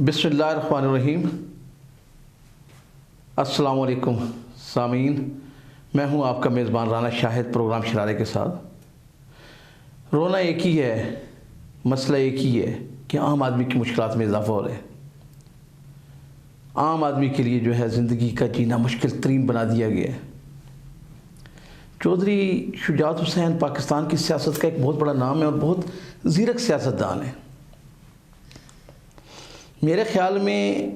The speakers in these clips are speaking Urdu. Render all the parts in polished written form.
بسم اللہ الرحمن الرحیم۔ السلام علیکم سامعین، میں ہوں آپ کا میزبان رانا شاہد پروگرام شرارے کے ساتھ۔ رونا ایک ہی ہے، مسئلہ ایک ہی ہے کہ عام آدمی کی مشکلات میں اضافہ ہو رہا ہے۔ عام آدمی کے لیے جو ہے زندگی کا جینا مشکل ترین بنا دیا گیا ہے۔ چودھری شجاعت حسین پاکستان کی سیاست کا ایک بہت بڑا نام ہے اور بہت زیرک سیاستدان ہے۔ میرے خیال میں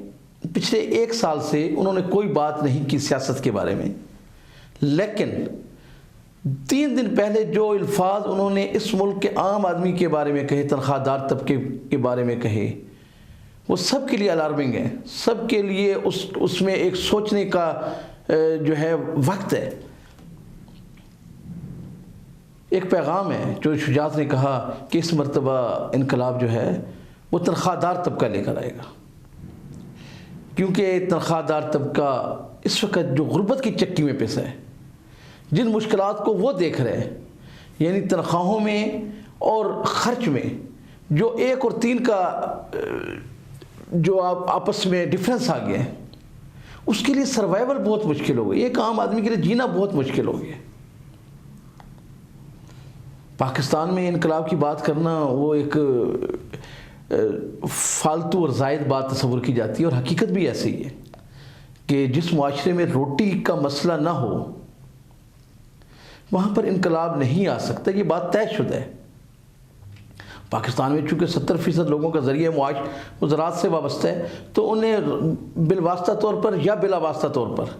پچھلے ایک سال سے انہوں نے کوئی بات نہیں کی سیاست کے بارے میں، لیکن 3 دن پہلے جو الفاظ انہوں نے اس ملک کے عام آدمی کے بارے میں کہے، تنخواہ دار طبقے کے بارے میں کہے، وہ سب کے لیے الارمنگ ہے۔ سب کے لیے اس میں ایک سوچنے کا جو ہے وقت ہے۔ ایک پیغام ہے جو شجاعت نے کہا کہ اس مرتبہ انقلاب جو ہے وہ تنخواہ دار طبقہ لے کر آئے گا، کیونکہ تنخواہ دار طبقہ اس وقت جو غربت کی چکی میں پھنسا ہے، جن مشکلات کو وہ دیکھ رہے ہیں، یعنی تنخواہوں میں اور خرچ میں جو 1 اور 3 کا جو آپس میں ڈفرینس آ گیا ہے، اس کے لیے سروائیول بہت مشکل ہو گئی۔ ایک عام آدمی کے لیے جینا بہت مشکل ہو گیا۔ پاکستان میں انقلاب کی بات کرنا وہ ایک فالتو اور زائد بات تصور کی جاتی ہے، اور حقیقت بھی ایسی ہی ہے کہ جس معاشرے میں روٹی کا مسئلہ نہ ہو وہاں پر انقلاب نہیں آ سکتا۔ یہ بات طے شدہ ہے۔ پاکستان میں چونکہ 70% لوگوں کا ذریعہ معاش وہ زراعت سے وابستہ ہے، تو انہیں بالواسطہ طور پر یا بلا واسطہ طور پر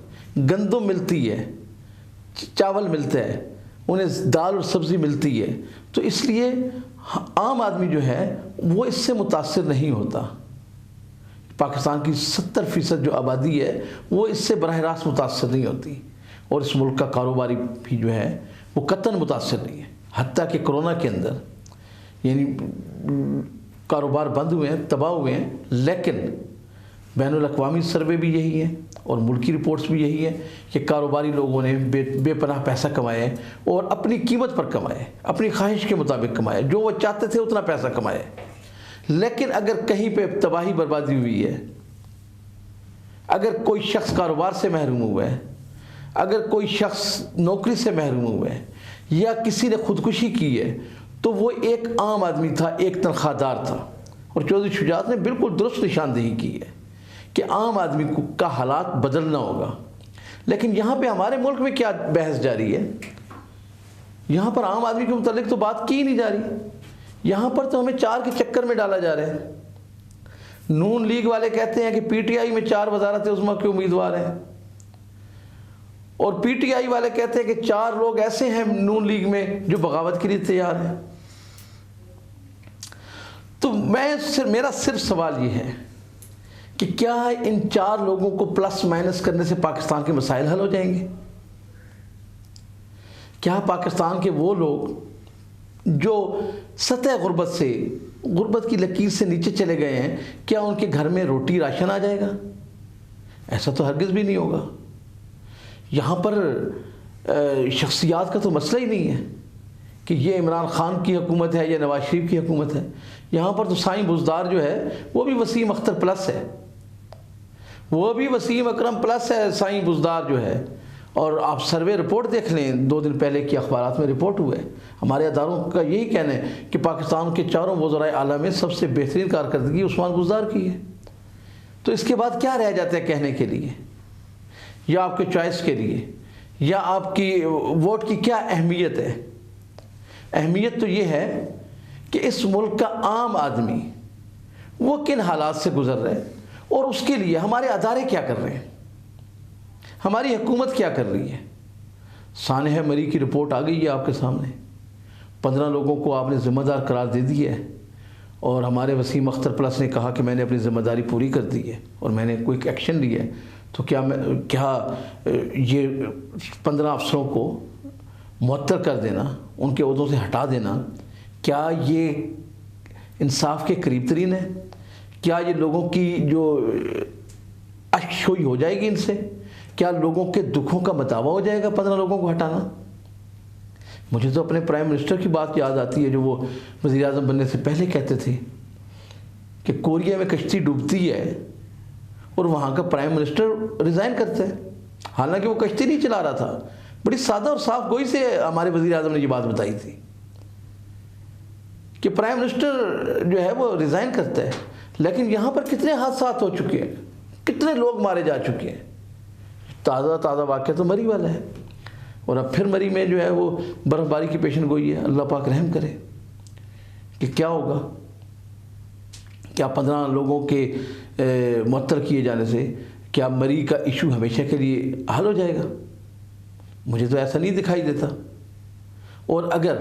گندم ملتی ہے، چاول ملتا ہے، انہیں دال اور سبزی ملتی ہے، تو اس لیے عام آدمی جو ہے وہ اس سے متاثر نہیں ہوتا۔ پاکستان کی 70% جو آبادی ہے وہ اس سے براہ راست متاثر نہیں ہوتی، اور اس ملک کا کاروباری بھی جو ہے وہ قطعاً متاثر نہیں ہے۔ حتیٰ کہ کرونا کے اندر یعنی کاروبار بند ہوئے ہیں، تباہ ہوئے ہیں، لیکن بین الاقوامی سروے بھی یہی ہے اور ملکی رپورٹس بھی یہی ہے کہ کاروباری لوگوں نے بے پناہ پیسہ کمایا ہے، اور اپنی قیمت پر کمایا ہے، اپنی خواہش کے مطابق کمایا ہے، جو وہ چاہتے تھے اتنا پیسہ کمایا ہے۔ لیکن اگر کہیں پہ تباہی بربادی ہوئی ہے، اگر کوئی شخص کاروبار سے محروم ہوا ہے، اگر کوئی شخص نوکری سے محروم ہوا ہے، یا کسی نے خودکشی کی ہے، تو وہ ایک عام آدمی تھا، ایک تنخواہ دار تھا۔ اور چودھری شجاعت نے بالکل درست نشاندہی کی ہے کہ عام آدمی کا حالات بدلنا ہوگا۔ لیکن یہاں پہ ہمارے ملک میں کیا بحث جاری ہے؟ یہاں پر عام آدمی کے متعلق تو بات کی نہیں جا رہی۔ یہاں پر تو ہمیں 4 کے چکر میں ڈالا جا رہا ہے۔ نون لیگ والے کہتے ہیں کہ پی ٹی آئی میں 4 وزارت عظمیٰ کے امیدوار ہیں، اور پی ٹی آئی والے کہتے ہیں کہ 4 لوگ ایسے ہیں نون لیگ میں جو بغاوت کے لیے تیار ہیں۔ تو میرا صرف سوال یہ ہے کہ کیا ان 4 لوگوں کو پلس مائنس کرنے سے پاکستان کے مسائل حل ہو جائیں گے؟ کیا پاکستان کے وہ لوگ جو سطح غربت کی لکیر سے نیچے چلے گئے ہیں، کیا ان کے گھر میں روٹی راشن آ جائے گا؟ ایسا تو ہرگز بھی نہیں ہوگا۔ یہاں پر شخصیات کا تو مسئلہ ہی نہیں ہے کہ یہ عمران خان کی حکومت ہے یا نواز شریف کی حکومت ہے۔ یہاں پر تو سائیں بزدار جو ہے وہ بھی وسیم اختر پلس ہے، وہ بھی وسیم اکرم پلس ہے سائیں بزدار جو ہے۔ اور آپ سروے رپورٹ دیکھ لیں، 2 دن پہلے کی اخبارات میں رپورٹ ہوئے، ہمارے اداروں کا یہی کہنا ہے کہ پاکستان کے 4 وزرائے اعلیٰ میں سب سے بہترین کارکردگی عثمان بزدار کی ہے۔ تو اس کے بعد کیا رہ جاتا ہے کہنے کے لیے، یا آپ کے چوائس کے لیے، یا آپ کی ووٹ کی کیا اہمیت ہے؟ اہمیت تو یہ ہے کہ اس ملک کا عام آدمی وہ کن حالات سے گزر رہے ہیں، اور اس کے لیے ہمارے ادارے کیا کر رہے ہیں، ہماری حکومت کیا کر رہی ہے۔ سانحہ مری کی رپورٹ آ گئی ہے آپ کے سامنے، 15 لوگوں کو آپ نے ذمہ دار قرار دے دی ہے، اور ہمارے وسیم اختر پلس نے کہا کہ میں نے اپنی ذمہ داری پوری کر دی ہے اور میں نے کوئی ایکشن لیا ہے۔ تو کیا یہ 15 افسروں کو معطل کر دینا، ان کے عہدوں سے ہٹا دینا، کیا یہ انصاف کے قریب ترین ہے؟ کیا یہ لوگوں کی جو اشوئی ہو جائے گی ان سے؟ کیا لوگوں کے دکھوں کا مداوع ہو جائے گا 15 لوگوں کو ہٹانا؟ مجھے تو اپنے پرائم منسٹر کی بات یاد آتی ہے جو وہ وزیر اعظم بننے سے پہلے کہتے تھے کہ کوریا میں کشتی ڈوبتی ہے اور وہاں کا پرائم منسٹر ریزائن کرتا ہے، حالانکہ وہ کشتی نہیں چلا رہا تھا. بڑی سادہ اور صاف گوئی سے ہمارے وزیر اعظم نے یہ بات بتائی تھی کہ پرائم منسٹر جو ہے وہ ریزائن کرتا ہے. لیکن یہاں پر کتنے حادثات ہو چکے ہیں، کتنے لوگ مارے جا چکے ہیں. تازہ واقعہ تو مری والا ہے، اور اب پھر مری میں جو ہے وہ برف باری کی پیشن گوئی ہے. اللہ پاک رحم کرے کہ کیا ہوگا. کیا 15 لوگوں کے معطل کیے جانے سے کیا مری کا ایشو ہمیشہ کے لیے حل ہو جائے گا؟ مجھے تو ایسا نہیں دکھائی دیتا. اور اگر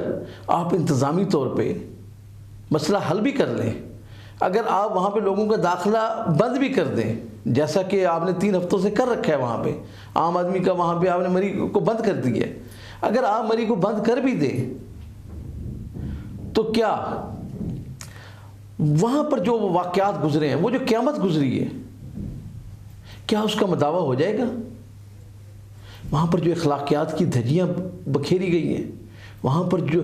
آپ انتظامی طور پہ مسئلہ حل بھی کر لیں، اگر آپ وہاں پہ لوگوں کا داخلہ بند بھی کر دیں، جیسا کہ آپ نے 3 ہفتوں سے کر رکھا ہے وہاں پہ، عام آدمی کا وہاں پہ آپ نے مری کو بند کر دیا ہے، اگر آپ مری کو بند کر بھی دیں تو کیا وہاں پر جو واقعات گزرے ہیں، وہ جو قیامت گزری ہے، کیا اس کا مداوع ہو جائے گا؟ وہاں پر جو اخلاقیات کی دھجیاں بکھیری گئی ہیں، وہاں پر جو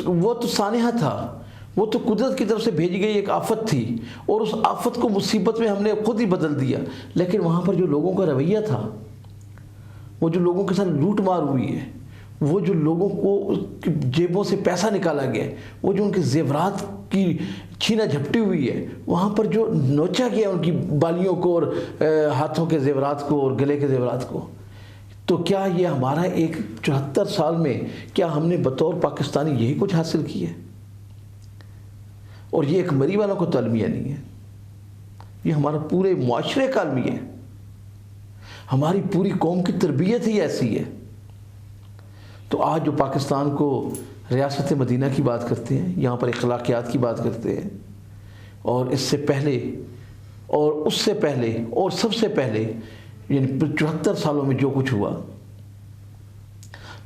وہ تو سانحہ تھا، وہ تو قدرت کی طرف سے بھیجی گئی ایک آفت تھی، اور اس آفت کو مصیبت میں ہم نے خود ہی بدل دیا. لیکن وہاں پر جو لوگوں کا رویہ تھا، وہ جو لوگوں کے ساتھ لوٹ مار ہوئی ہے، وہ جو لوگوں کو جیبوں سے پیسہ نکالا گیا، وہ جو ان کے زیورات کی چھینا جھپٹی ہوئی ہے، وہاں پر جو نوچا گیا ان کی بالیوں کو اور ہاتھوں کے زیورات کو اور گلے کے زیورات کو، تو کیا یہ ہمارا ایک 74 سال میں کیا ہم نے بطور پاکستانی یہی کچھ حاصل کیا ہے؟ اور یہ ایک مری والوں کو تو المیہ نہیں ہے، یہ ہمارا پورے معاشرے کا المیہ ہے. ہماری پوری قوم کی تربیت ہی ایسی ہے. تو آج جو پاکستان کو ریاست مدینہ کی بات کرتے ہیں، یہاں پر اخلاقیات کی بات کرتے ہیں، اور اس سے پہلے اور اس سے پہلے اور سب سے پہلے یعنی 74 سالوں میں جو کچھ ہوا،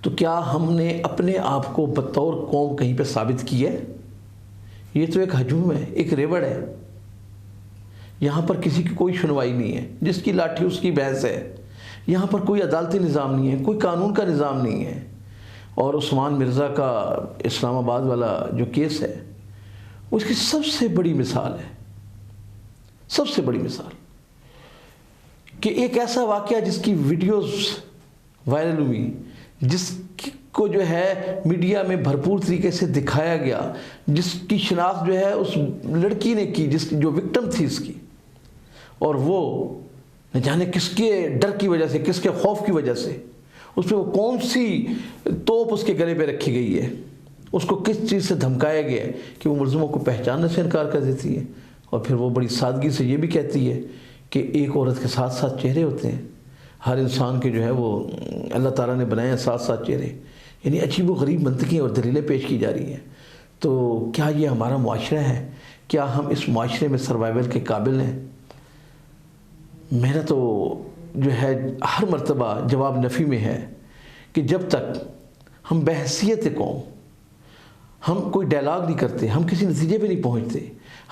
تو کیا ہم نے اپنے آپ کو بطور قوم کہیں پہ ثابت کیا ہے؟ یہ تو ایک ہجوم ہے، ایک ریوڑ ہے. یہاں پر کسی کی کوئی سنوائی نہیں ہے، جس کی لاٹھی اس کی بھینس ہے. یہاں پر کوئی عدالتی نظام نہیں ہے، کوئی قانون کا نظام نہیں ہے. اور عثمان مرزا کا اسلام آباد والا جو کیس ہے، اس کی سب سے بڑی مثال ہے، سب سے بڑی مثال کہ ایک ایسا واقعہ جس کی ویڈیوز وائرل ہوئی، جس کو جو ہے میڈیا میں بھرپور طریقے سے دکھایا گیا، جس کی شناخت جو ہے اس لڑکی نے کی، جس جو وکٹم تھی اس کی، اور وہ نہ جانے کس کے ڈر کی وجہ سے، کس کے خوف کی وجہ سے، اس پہ وہ کون سی توپ اس کے گلے پہ رکھی گئی ہے، اس کو کس چیز سے دھمکایا گیا ہے کہ وہ ملزموں کو پہچاننے سے انکار کر دیتی ہے. اور پھر وہ بڑی سادگی سے یہ بھی کہتی ہے کہ ایک عورت کے ساتھ ساتھ چہرے ہوتے ہیں، ہر انسان کے جو ہے وہ اللہ تعالیٰ نے بنائے ہیں ساتھ ساتھ چہرے. یعنی عجیب و غریب منطقیں اور دلیلیں پیش کی جا رہی ہیں. تو کیا یہ ہمارا معاشرہ ہے؟ کیا ہم اس معاشرے میں سروائیول کے قابل ہیں؟ میرا تو جو ہے ہر مرتبہ جواب نفی میں ہے کہ جب تک ہم بحیثیت قوم ہم کوئی ڈائلاگ نہیں کرتے، ہم کسی نتیجے پہ نہیں پہنچتے،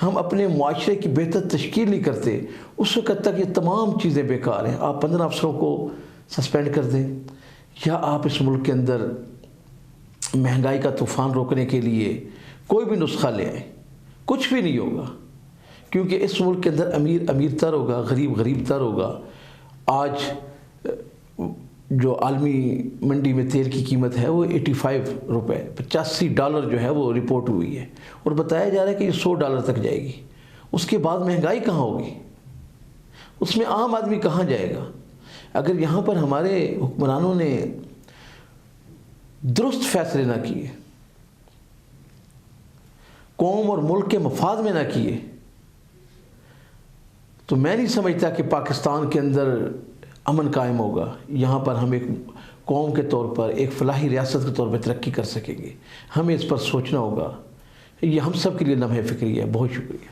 ہم اپنے معاشرے کی بہتر تشکیل نہیں کرتے، اس وقت تک یہ تمام چیزیں بیکار ہیں. آپ 15 افسروں کو سسپینڈ کر دیں، یا آپ اس ملک کے اندر مہنگائی کا طوفان روکنے کے لیے کوئی بھی نسخہ لے آئیں، کچھ بھی نہیں ہوگا. کیونکہ اس ملک کے اندر امیر امیر تر ہوگا، غریب غریب تر ہوگا. آج جو عالمی منڈی میں تیل کی قیمت ہے وہ 85 روپے، $85 جو ہے وہ رپورٹ ہوئی ہے، اور بتایا جا رہا ہے کہ یہ $100 تک جائے گی. اس کے بعد مہنگائی کہاں ہوگی؟ اس میں عام آدمی کہاں جائے گا؟ اگر یہاں پر ہمارے حکمرانوں نے درست فیصلے نہ کیے، قوم اور ملک کے مفاد میں نہ کیے، تو میں نہیں سمجھتا کہ پاکستان کے اندر امن قائم ہوگا. یہاں پر ہم ایک قوم کے طور پر، ایک فلاحی ریاست کے طور پر ترقی کر سکیں گے. ہمیں اس پر سوچنا ہوگا. یہ ہم سب کے لیے لمحہ فکری ہے. بہت شکریہ.